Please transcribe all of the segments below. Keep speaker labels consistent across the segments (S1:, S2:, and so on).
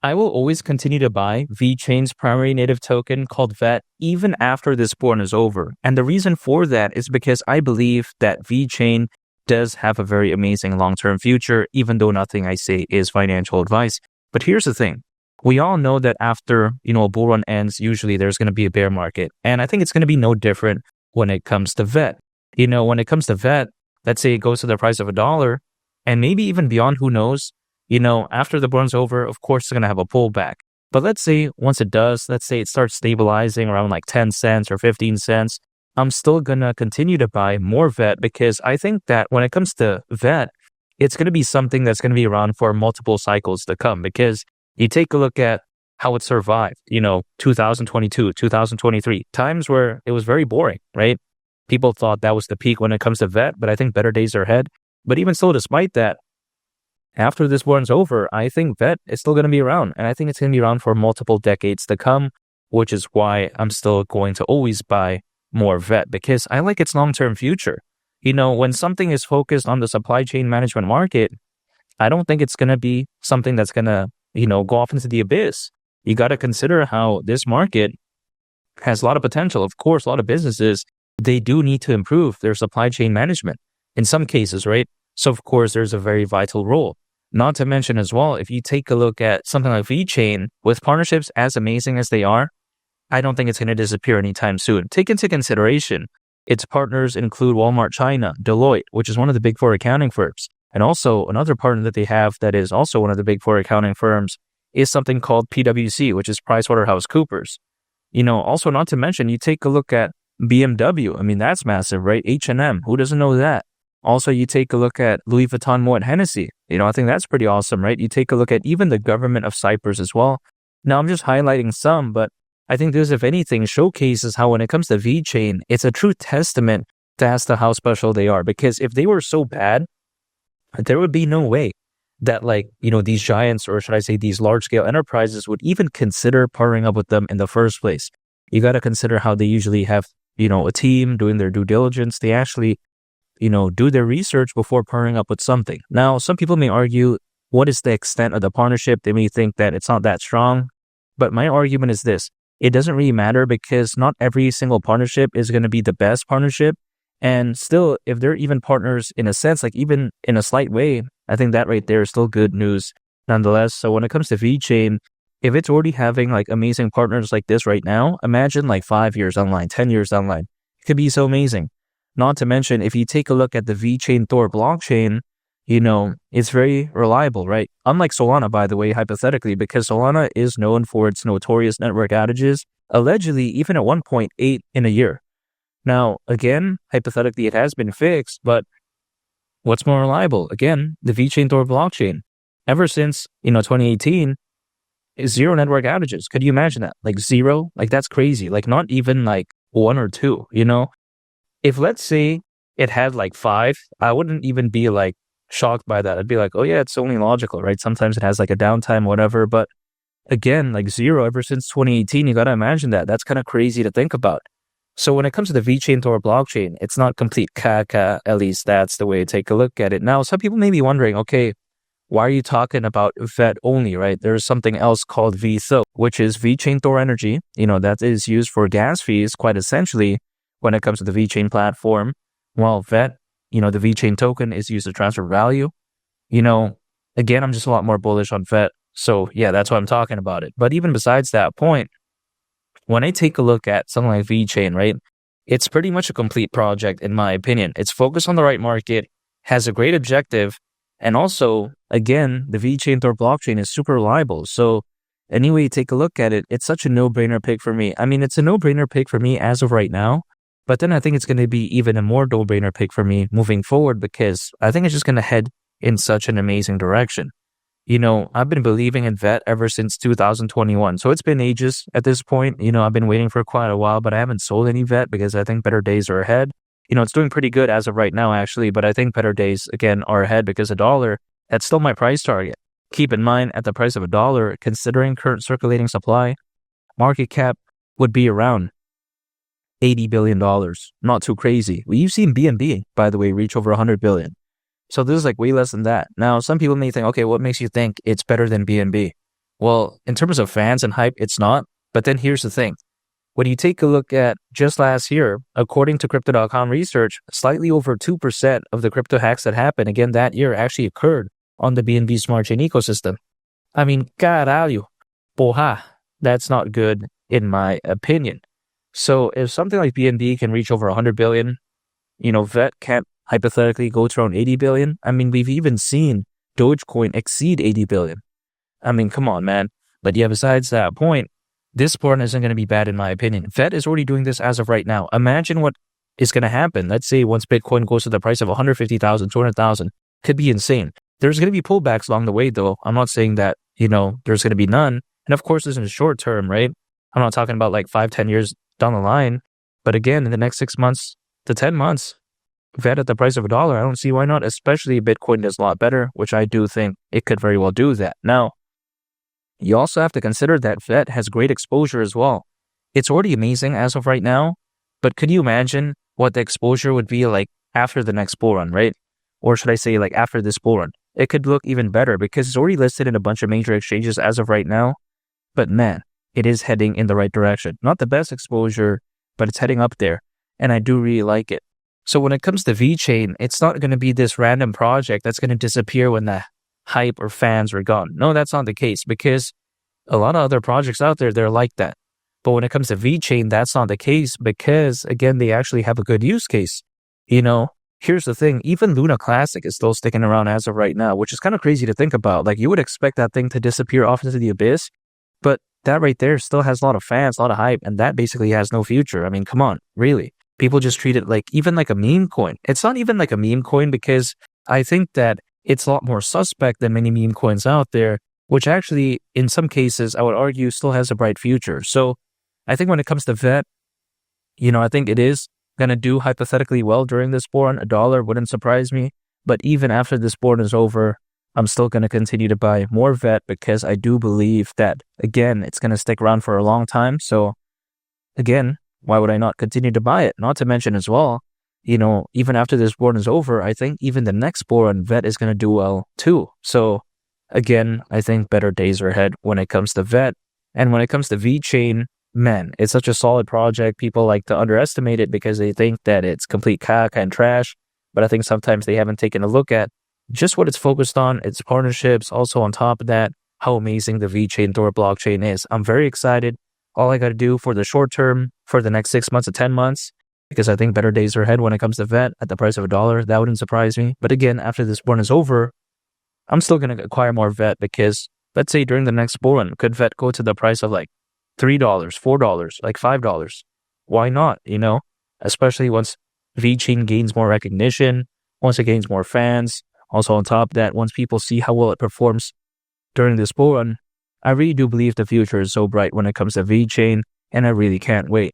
S1: I will always continue to buy VeChain's primary native token called VET even after this bull run is over. And the reason for that is because I believe that VeChain does have a very amazing long-term future, even though nothing I say is financial advice. But here's the thing. We all know that after, a bull run ends, usually there's going to be a bear market. And I think it's going to be no different when it comes to VET. When it comes to VET, let's say it goes to the price of $1 and maybe even beyond, who knows? After the bull run's over, of course, it's going to have a pullback. But let's say once it does, let's say it starts stabilizing around like 10 cents or 15 cents, I'm still going to continue to buy more VET because I think that when it comes to VET, it's going to be something that's going to be around for multiple cycles to come because you take a look at how it survived, 2022, 2023, times where it was very boring, right? People thought that was the peak when it comes to VET, but I think better days are ahead. But even so, despite that, after this war is over, I think VET is still going to be around. And I think it's going to be around for multiple decades to come, which is why I'm still going to always buy more VET because I like its long-term future. When something is focused on the supply chain management market, I don't think it's going to be something that's going to, go off into the abyss. You got to consider how this market has a lot of potential. Of course, a lot of businesses, they do need to improve their supply chain management in some cases, right? So, of course, there's a very vital role. Not to mention as well, if you take a look at something like VeChain, with partnerships as amazing as they are, I don't think it's going to disappear anytime soon. Take into consideration, its partners include Walmart China, Deloitte, which is one of the big four accounting firms. And also another partner that they have that is also one of the big four accounting firms is something called PwC, which is PricewaterhouseCoopers. Also not to mention, you take a look at BMW. I mean, that's massive, right? H&M, who doesn't know that? Also, you take a look at Louis Vuitton, Moet Hennessy. I think that's pretty awesome, right? You take a look at even the government of Cyprus as well. Now, I'm just highlighting some, but I think this, if anything, showcases how when it comes to VeChain, it's a true testament as to how special they are. Because if they were so bad, there would be no way that these giants, or should I say these large-scale enterprises, would even consider partnering up with them in the first place. You got to consider how they usually have, a team doing their due diligence. They actually do their research before partnering up with something. Now, some people may argue, what is the extent of the partnership? They may think that it's not that strong. But my argument is this. It doesn't really matter because not every single partnership is going to be the best partnership. And still, if they're even partners in a sense, like even in a slight way, I think that right there is still good news nonetheless. So when it comes to VeChain, if it's already having amazing partners like this right now, imagine 5 years online, 10 years online. It could be so amazing. Not to mention, if you take a look at the VeChain Thor blockchain, it's very reliable, right? Unlike Solana, by the way, hypothetically, because Solana is known for its notorious network outages, allegedly even at 1.8 in a year. Now, again, hypothetically, it has been fixed, but what's more reliable? Again, the VeChain Thor blockchain. Ever since, 2018, zero network outages. Could you imagine that? Zero? That's crazy. Not even one or two, If let's say it had 5, I wouldn't even be shocked by that. I'd be oh yeah, it's only logical, right? Sometimes it has a downtime, whatever. But again, zero ever since 2018, you got to imagine that. That's kind of crazy to think about. So when it comes to the VeChain Thor blockchain, it's not complete caca, at least that's the way to take a look at it. Now, some people may be wondering, okay, why are you talking about VET only, right? There's something else called VTHO, which is VeChain Thor energy, that is used for gas fees quite essentially when it comes to the VeChain platform. While VET, the VeChain token is used to transfer value. Again, I'm just a lot more bullish on VET. So yeah, that's why I'm talking about it. But even besides that point, when I take a look at something like VeChain, right, it's pretty much a complete project in my opinion. It's focused on the right market, has a great objective, and also, again, the VeChain Thor blockchain is super reliable. So anyway, take a look at it. It's such a no-brainer pick for me. I mean, it's a no-brainer pick for me as of right now. But then I think it's going to be even a more no-brainer pick for me moving forward because I think it's just going to head in such an amazing direction. I've been believing in VET ever since 2021. So it's been ages at this point. I've been waiting for quite a while, but I haven't sold any VET because I think better days are ahead. It's doing pretty good as of right now, actually, but I think better days, again, are ahead because $1, that's still my price target. Keep in mind, at the price of $1, considering current circulating supply, market cap would be around $80 billion. Not too crazy. Well, you've seen BNB, by the way, reach over $100 billion. So this is way less than that. Now, some people may think, okay, what makes you think it's better than BNB? Well, in terms of fans and hype, it's not. But then here's the thing. When you take a look at just last year, according to Crypto.com research, slightly over 2% of the crypto hacks that happened again that year actually occurred on the BNB Smart Chain ecosystem. I mean, caralho, porra, that's not good in my opinion. So if something like BNB can reach over 100 billion, VET can't hypothetically go to around 80 billion. I mean, we've even seen Dogecoin exceed 80 billion. I mean, come on, man. But yeah, besides that point, this porn isn't going to be bad in my opinion. Fed is already doing this as of right now. Imagine what is going to happen. Let's say once Bitcoin goes to the price of 150,000, 200,000, could be insane. There's going to be pullbacks along the way though. I'm not saying that, there's going to be none. And of course, this is short term, right? I'm not talking about like 5-10 years down the line. But again, in the next 6 months to 10 months, Fed at the price of $1, I don't see why not, especially Bitcoin does a lot better, which I do think it could very well do that. Now, you also have to consider that VET has great exposure as well. It's already amazing as of right now, but could you imagine what the exposure would be like after the next bull run, right? Or should I say like after this bull run? It could look even better because it's already listed in a bunch of major exchanges as of right now. But man, it is heading in the right direction. Not the best exposure, but it's heading up there. And I do really like it. So when it comes to VeChain, it's not going to be this random project that's going to disappear when the hype or fans are gone. No, that's not the case because a lot of other projects out there, they're like that. But when it comes to VeChain, that's not the case because, again, they actually have a good use case. Here's the thing. Even Luna Classic is still sticking around as of right now, which is kind of crazy to think about. Like, you would expect that thing to disappear off into the abyss, but that right there still has a lot of fans, a lot of hype, and that basically has no future. I mean, come on, really. People just treat it like even like a meme coin. It's not even like a meme coin because I think that it's a lot more suspect than many meme coins out there, which actually, in some cases, I would argue still has a bright future. So I think when it comes to VET, I think it is going to do hypothetically well during this bull run. $1 wouldn't surprise me. But even after this bull run is over, I'm still going to continue to buy more VET because I do believe that, again, it's going to stick around for a long time. So again, why would I not continue to buy it? Not to mention as well, even after this bull run is over, I think even the next bull run, VET is going to do well too. So again, I think better days are ahead when it comes to VET. And when it comes to VeChain, man, it's such a solid project. People like to underestimate it because they think that it's complete caca and trash. But I think sometimes they haven't taken a look at just what it's focused on, its partnerships. Also on top of that, how amazing the VeChain Thor blockchain is. I'm very excited. All I got to do for the short term, for the next 6 months to 10 months, because I think better days are ahead when it comes to VET at the price of $1. That wouldn't surprise me. But again, after this run is over, I'm still going to acquire more VET because let's say during the next bull run, could VET go to the price of like $3, $4, like $5? Why not? Especially once VeChain gains more recognition, once it gains more fans. Also on top of that, once people see how well it performs during this bull run, I really do believe the future is so bright when it comes to VeChain, and I really can't wait.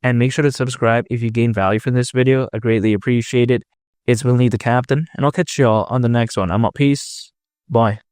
S1: And make sure to subscribe if you gain value from this video. I greatly appreciate it. It's Will Need the Captain, and I'll catch y'all on the next one. I'm out. Peace. Bye.